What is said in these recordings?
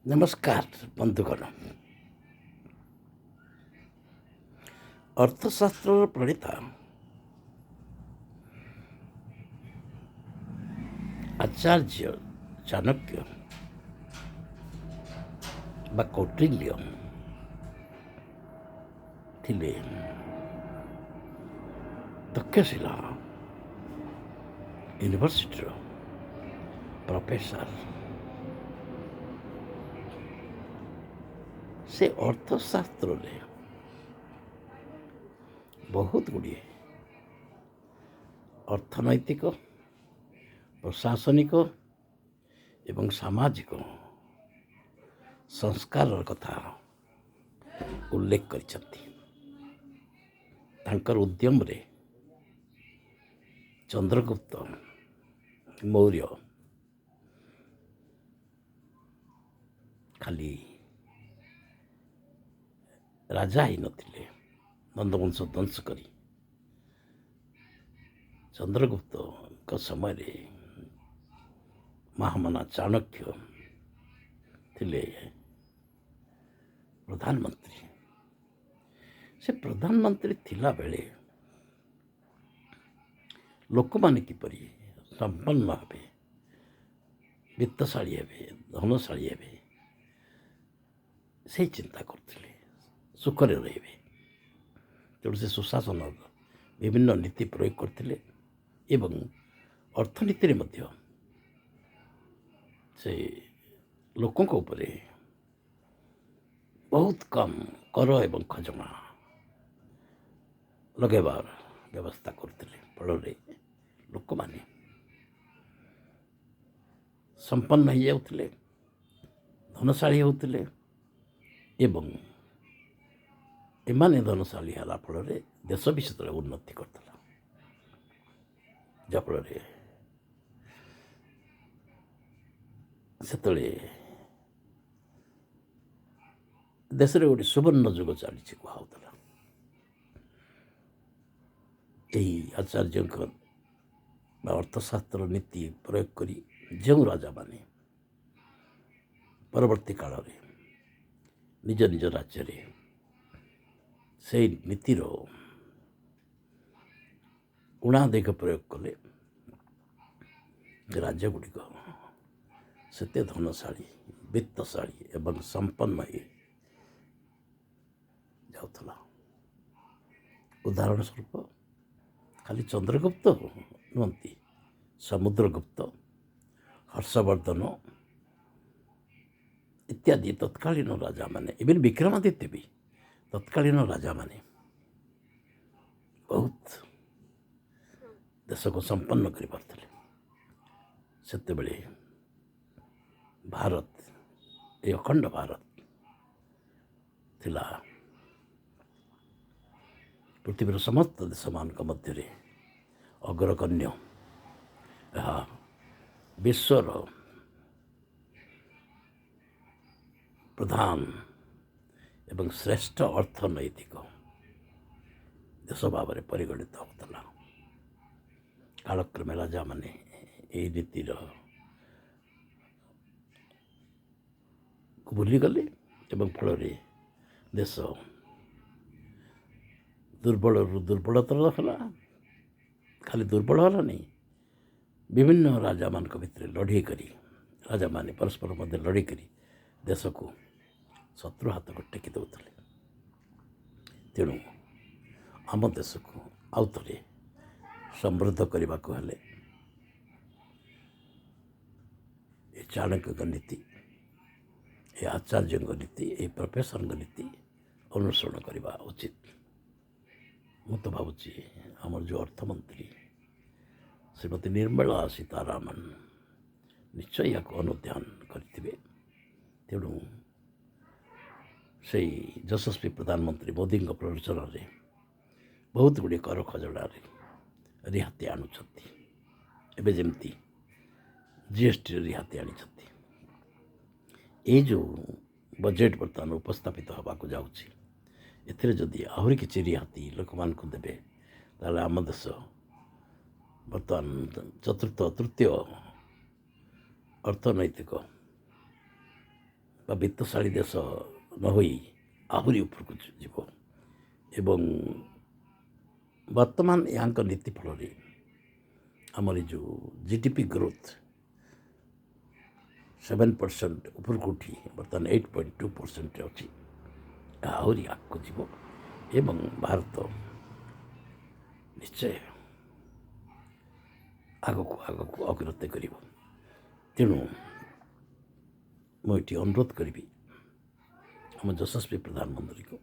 नमस्कार बंधुगण। अर्थशास्त्र प्रणेता आचार्य चाणक्य बा कौटिल्य थिले तक्षशिला यूनिवर्सिटी प्रोफेसर। से अर्थशास्त्र रे बहुत गुड़िए अर्थनैतिक प्रशासनिक एवं सामाजिक संस्कार कथा उल्लेख कर उद्यम रे चंद्रगुप्त मौर्य खाली राजा ही नथिले नंदवंश ध्वंस करी चंद्रगुप्त का समय रे महामना चाणक्य थिले प्रधानमंत्री। से प्रधानमंत्री थिला बेले लोक माने किपरि संपन्न हेबे, वित्तशाली हेबे, धनशाली हेबे से चिंता करथिले, सुखरे रहिबे। तेणु से सुशासन विभिन्न नीति प्रयोग करथिले एवं अर्थनीति रे मध्य से लोकों को ऊपर बहुत कम कर एवं खजना लगेबार व्यवस्था करथिले। फल लोक माने संपन्न हो जाउथिले, धनशाली होउथिले एवं एमाने धनशाली होला फल देश भी से उन्नति करथिला। जफल से देश रे गोटे सुवर्ण जुग चली कहला। यही आचार्य अर्थशास्त्र नीति प्रयोग करी जो राजा माने परवर्ती काल रे निज निज राज्य रे से नीतिर उणादेख प्रयोग कले राज्य गुड़िक सेते धनशाली, वित्तशाली एवं संपन्न जाउथला। उदाहरण स्वरूप खाली चंद्रगुप्त नुहति, समुद्रगुप्त, हर्षवर्धन इत्यादि तत्कालीन राजा माने, इवन विक्रमादित्य भी तत्कालीन राजा माने बहुत देश को संपन्न कर पारथिले। सेते बेले भारत ये अखंड भारत थिला पृथ्वीर समस्त देश मान मध्य अग्रगण्य विश्वर प्रधान एवं श्रेष्ठ अर्थनैतिक देश भाव में परिगणित होता। कालक्रमे राजा माने यही नीतिर भूलीगले एवं फल देश दुर्बल दुर्बलतर है। खाली दुर्बल है नहीं, विभिन्न राजा मान भितर लड़े करी राजा माने परस्पर मध्य लड़े करी देश को शत्रु हाथ को टेकी दौले। तेणु आम देश को आउ थे समृद्ध करने को हेले ये चाणक्य नीति, ये आचार्य नीति, ये प्रोफेसर नीति अनुसरण करने उचित। मु तो भावुची आमर जो अर्थमंत्री श्रीमती निर्मला सीतारामन निश्चय या अनुध्यान करेंगे। तेणु से यशस्वी प्रधानमंत्री मोदी प्ररोचन में बहुत गुड़े कर खजड़ा रिहाती आणुंट। एवं जमती जीएसटी रिहाती आनी जो बजेट बर्तमान उपस्थापित होगा जाऊँगी एदि आहरी किसी रिहाती लोक मान देवे ताल आम देश बर्तमान चतुर्थ तृतीय अर्थनैतिक ବା ବିତ୍ତଶାଳୀ ଦେଶ ନ ହୋଇ ଆହୁରି ଉପରକୁ ଯିବ। ଏବଂ ବର୍ତ୍ତମାନ ଏହାଙ୍କ ନୀତି ଫଳରେ ଆମର ଏ ଯେଉଁ GDP ଗ୍ରୋଥ୍ 7% ଉପରକୁ ଉଠି ବର୍ତ୍ତମାନ 8.2%ରେ ଅଛି। ଆହୁରି ଆଗକୁ ଯିବ ଏବଂ ଭାରତ ନିଶ୍ଚୟ ଆଗକୁ ଆଗକୁ ଅଗ୍ରଗତି କରିବ। ତେଣୁ ମୁଁ ଏଠି ଅନୁରୋଧ କରିବି ଆମ ଯଶସ୍ୱୀ ପ୍ରଧାନମନ୍ତ୍ରୀକୁ,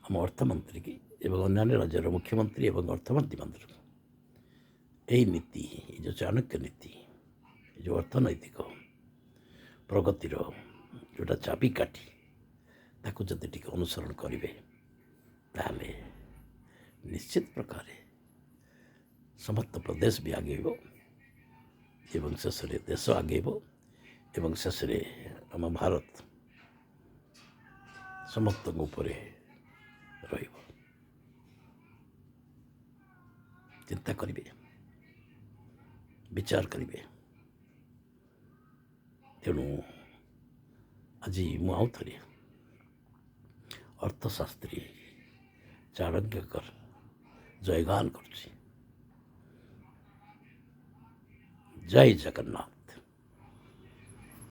ଆମ ଅର୍ଥମନ୍ତ୍ରୀକି ଏବଂ ଅନ୍ୟାନ୍ୟ ରାଜ୍ୟର ମୁଖ୍ୟମନ୍ତ୍ରୀ ଏବଂ ଅର୍ଥମନ୍ତ୍ରୀ ମନ୍ତ୍ରୀକୁ ଏହି ନୀତି, ଏ ଯେଉଁ ଚାଣକ୍ୟ ନୀତି, ଏ ଯେଉଁ ଅର୍ଥନୈତିକ ପ୍ରଗତିର ଯେଉଁଟା ଚାବିକାଠି, ତାକୁ ଯଦି ଟିକେ ଅନୁସରଣ କରିବେ ତାହେଲେ ନିଶ୍ଚିତ ପ୍ରକାରେ ସମସ୍ତ ପ୍ରଦେଶ ବି ଆଗେଇବ ଏବଂ ଶେଷରେ ଦେଶ ଆଗେଇବ ଏବଂ ଶେଷରେ ଆମ ଭାରତ ସମସ୍ତଙ୍କ ଉପରେ ରହିବ। ଚିନ୍ତା କରିବେ, ବିଚାର କରିବେ। ତେଣୁ ଆଜି ମୁଁ ଆଉ ଥରେ ଅର୍ଥଶାସ୍ତ୍ରୀ ଚାଣକ୍ୟଙ୍କର ଜୟଗାନ କରୁଛି। ଜୟ ଜଗନ୍ନାଥ।